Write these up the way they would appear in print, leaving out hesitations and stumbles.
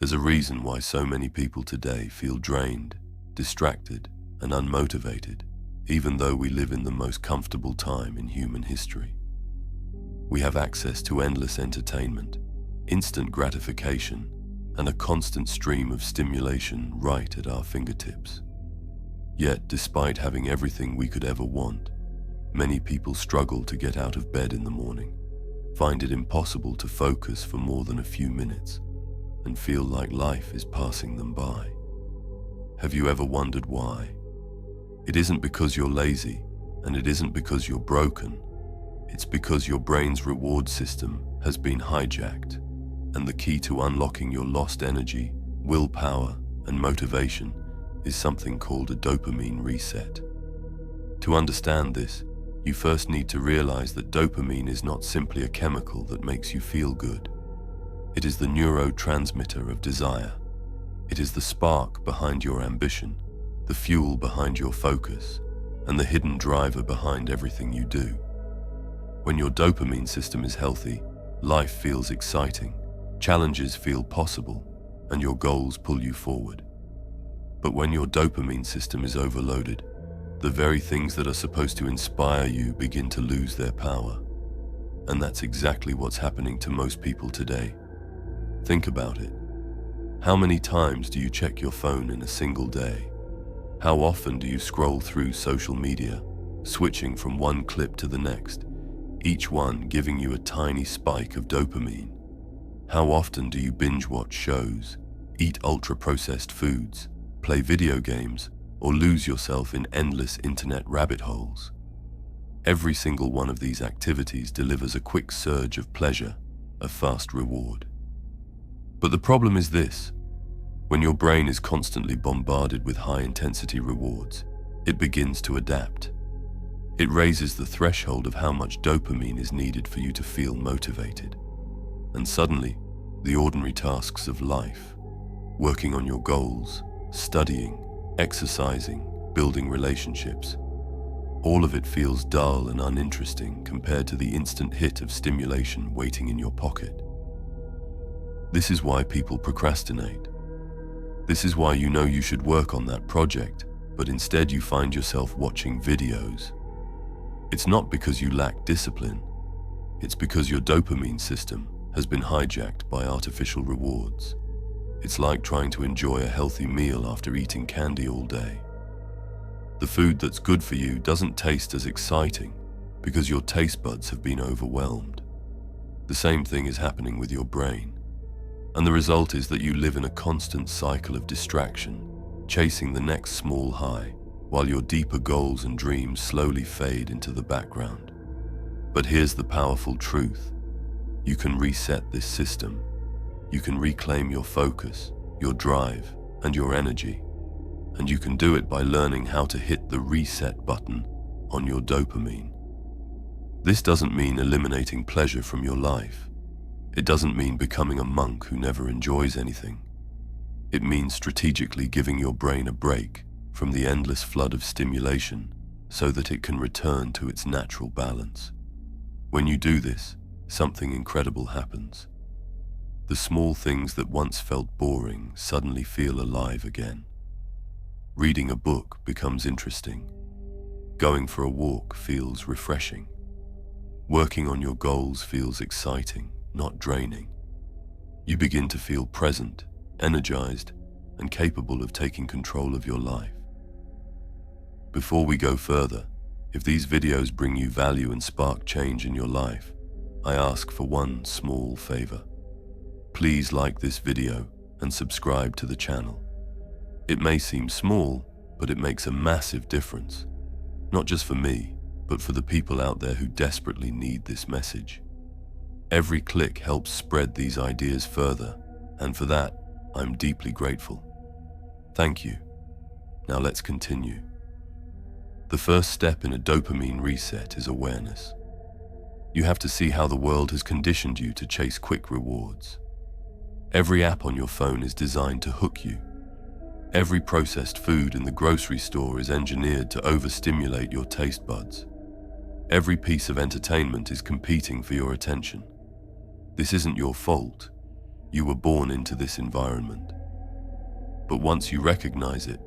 There's a reason why so many people today feel drained, distracted, and unmotivated, even though we live in the most comfortable time in human history. We have access to endless entertainment, instant gratification, and a constant stream of stimulation right at our fingertips. Yet, despite having everything we could ever want, many people struggle to get out of bed in the morning, find it impossible to focus for more than a few minutes, and feel like life is passing them by. Have you ever wondered why? It isn't because you're lazy, and it isn't because you're broken. It's because your brain's reward system has been hijacked, and the key to unlocking your lost energy, willpower, and motivation is something called a dopamine reset. To understand this, you first need to realize that dopamine is not simply a chemical that makes you feel good. It is the neurotransmitter of desire. It is the spark behind your ambition, the fuel behind your focus, and the hidden driver behind everything you do. When your dopamine system is healthy, life feels exciting, challenges feel possible, and your goals pull you forward. But when your dopamine system is overloaded, the very things that are supposed to inspire you begin to lose their power. And that's exactly what's happening to most people today. Think about it. How many times do you check your phone in a single day? How often do you scroll through social media, switching from one clip to the next, each one giving you a tiny spike of dopamine? How often do you binge-watch shows, eat ultra-processed foods, play video games, or lose yourself in endless internet rabbit holes? Every single one of these activities delivers a quick surge of pleasure, a fast reward. But the problem is this: when your brain is constantly bombarded with high-intensity rewards, it begins to adapt. It raises the threshold of how much dopamine is needed for you to feel motivated. And suddenly, the ordinary tasks of life, working on your goals, studying, exercising, building relationships, all of it feels dull and uninteresting compared to the instant hit of stimulation waiting in your pocket. This is why people procrastinate. This is why you know you should work on that project, but instead you find yourself watching videos. It's not because you lack discipline. It's because your dopamine system has been hijacked by artificial rewards. It's like trying to enjoy a healthy meal after eating candy all day. The food that's good for you doesn't taste as exciting because your taste buds have been overwhelmed. The same thing is happening with your brain. And the result is that you live in a constant cycle of distraction, chasing the next small high, while your deeper goals and dreams slowly fade into the background. But here's the powerful truth. You can reset this system. You can reclaim your focus, your drive, and your energy. And you can do it by learning how to hit the reset button on your dopamine. This doesn't mean eliminating pleasure from your life. It doesn't mean becoming a monk who never enjoys anything. It means strategically giving your brain a break from the endless flood of stimulation so that it can return to its natural balance. When you do this, something incredible happens. The small things that once felt boring suddenly feel alive again. Reading a book becomes interesting. Going for a walk feels refreshing. Working on your goals feels exciting, not draining. You begin to feel present, energized, and capable of taking control of your life. Before we go further, if these videos bring you value and spark change in your life, I ask for one small favor. Please like this video and subscribe to the channel. It may seem small, but it makes a massive difference. Not just for me, but for the people out there who desperately need this message. Every click helps spread these ideas further, and for that, I'm deeply grateful. Thank you. Now let's continue. The first step in a dopamine reset is awareness. You have to see how the world has conditioned you to chase quick rewards. Every app on your phone is designed to hook you. Every processed food in the grocery store is engineered to overstimulate your taste buds. Every piece of entertainment is competing for your attention. This isn't your fault. You were born into this environment. But once you recognize it,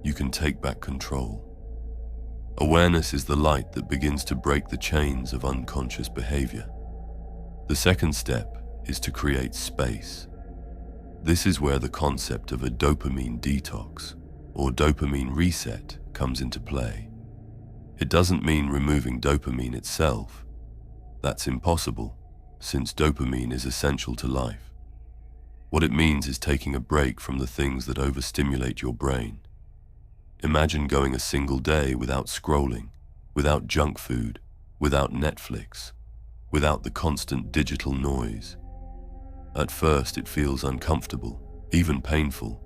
you can take back control. Awareness is the light that begins to break the chains of unconscious behavior. The second step is to create space. This is where the concept of a dopamine detox or dopamine reset comes into play. It doesn't mean removing dopamine itself. That's impossible, since dopamine is essential to life. What it means is taking a break from the things that overstimulate your brain. Imagine going a single day without scrolling, without junk food, without Netflix, without the constant digital noise. At first, it feels uncomfortable, even painful,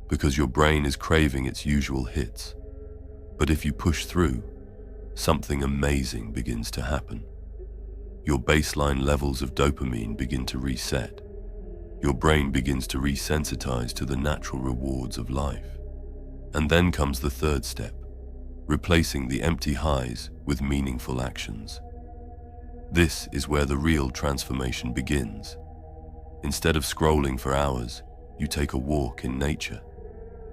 because your brain is craving its usual hits. But if you push through, something amazing begins to happen. Your baseline levels of dopamine begin to reset. Your brain begins to resensitize to the natural rewards of life. And then comes the third step, replacing the empty highs with meaningful actions. This is where the real transformation begins. Instead of scrolling for hours, you take a walk in nature.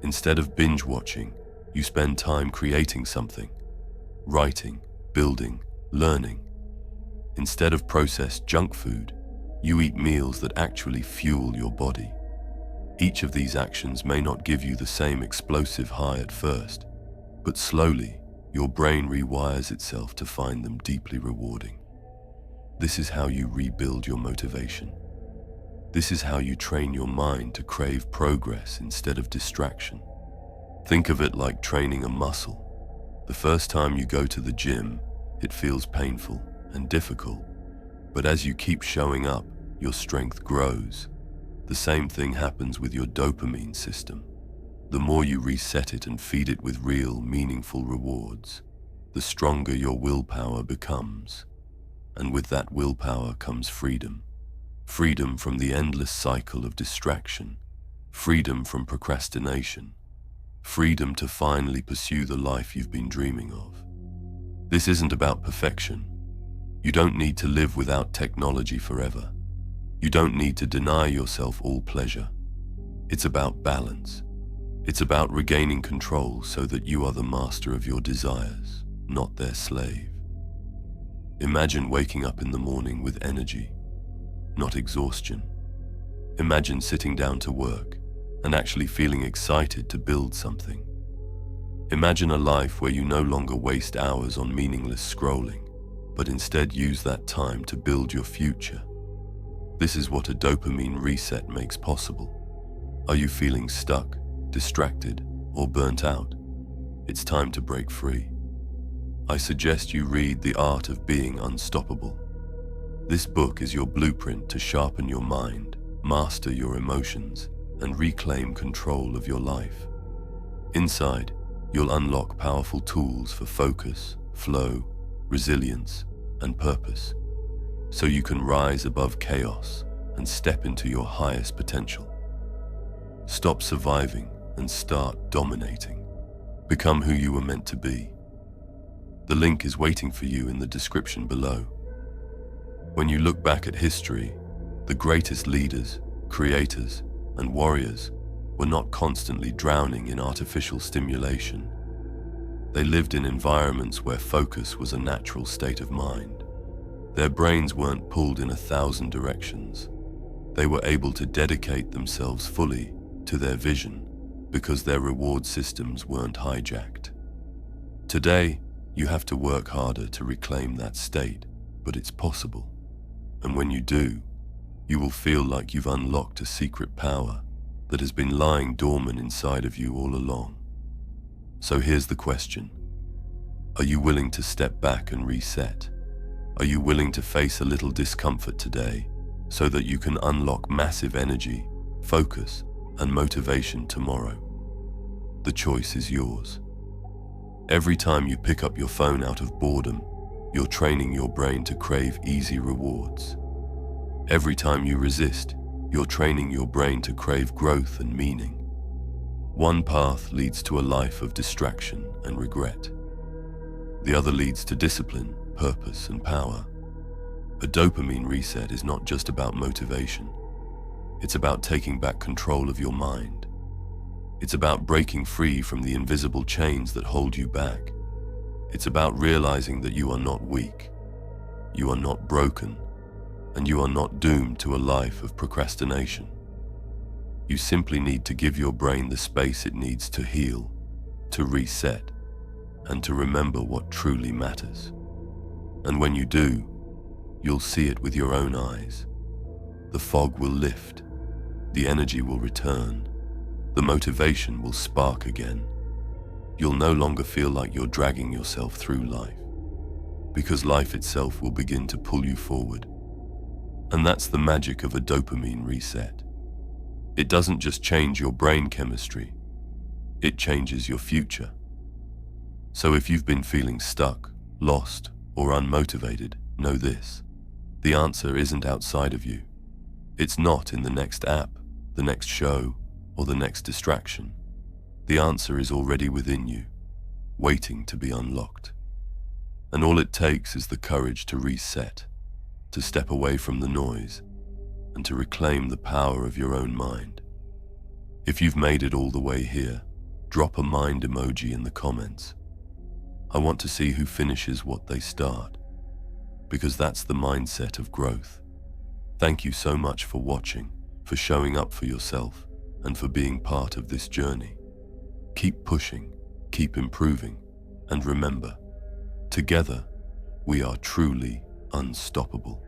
Instead of binge watching, you spend time creating something, writing, building, learning. Instead of processed junk food, you eat meals that actually fuel your body. Each of these actions may not give you the same explosive high at first, but slowly, your brain rewires itself to find them deeply rewarding. This is how you rebuild your motivation. This is how you train your mind to crave progress instead of distraction. Think of it like training a muscle. The first time you go to the gym, it feels painful and difficult, but as you keep showing up, your strength grows. The same thing happens with your dopamine system. The more you reset it and feed it with real, meaningful rewards, the stronger your willpower becomes. And with that willpower comes freedom. Freedom from the endless cycle of distraction. Freedom from procrastination. Freedom to finally pursue the life you've been dreaming of. This isn't about perfection. You don't need to live without technology forever. You don't need to deny yourself all pleasure. It's about balance. It's about regaining control so that you are the master of your desires, not their slave. Imagine waking up in the morning with energy, not exhaustion. Imagine sitting down to work and actually feeling excited to build something. Imagine a life where you no longer waste hours on meaningless scrolling, but instead use that time to build your future. This is what a dopamine reset makes possible. Are you feeling stuck, distracted, or burnt out? It's time to break free. I suggest you read The Art of Being Unstoppable. This book is your blueprint to sharpen your mind, master your emotions, and reclaim control of your life. Inside, you'll unlock powerful tools for focus, flow, resilience, and purpose, so you can rise above chaos and step into your highest potential. Stop surviving and start dominating. Become who you were meant to be. The link is waiting for you in the description below. When you look back at history, the greatest leaders, creators, and warriors were not constantly drowning in artificial stimulation. They lived in environments where focus was a natural state of mind. Their brains weren't pulled in 1,000 directions. They were able to dedicate themselves fully to their vision because their reward systems weren't hijacked. Today, you have to work harder to reclaim that state, but it's possible. And when you do, you will feel like you've unlocked a secret power that has been lying dormant inside of you all along. So here's the question. Are you willing to step back and reset? Are you willing to face a little discomfort today so that you can unlock massive energy, focus, and motivation tomorrow? The choice is yours. Every time you pick up your phone out of boredom, you're training your brain to crave easy rewards. Every time you resist, you're training your brain to crave growth and meaning. One path leads to a life of distraction and regret. The other leads to discipline, purpose, and power. A dopamine reset is not just about motivation. It's about taking back control of your mind. It's about breaking free from the invisible chains that hold you back. It's about realizing that you are not weak, you are not broken, and you are not doomed to a life of procrastination. You simply need to give your brain the space it needs to heal, to reset, and to remember what truly matters. And when you do, you'll see it with your own eyes. The fog will lift, the energy will return, the motivation will spark again. You'll no longer feel like you're dragging yourself through life, because life itself will begin to pull you forward. And that's the magic of a dopamine reset. It doesn't just change your brain chemistry, it changes your future. So if you've been feeling stuck, lost, or unmotivated, know this: the answer isn't outside of you. It's not in the next app, the next show, or the next distraction. The answer is already within you, waiting to be unlocked. And all it takes is the courage to reset, to step away from the noise, and to reclaim the power of your own mind. If you've made it all the way here, drop a mind emoji in the comments. I want to see who finishes what they start, because that's the mindset of growth. Thank you so much for watching, for showing up for yourself, and for being part of this journey. Keep pushing, keep improving, and remember, together, we are truly unstoppable.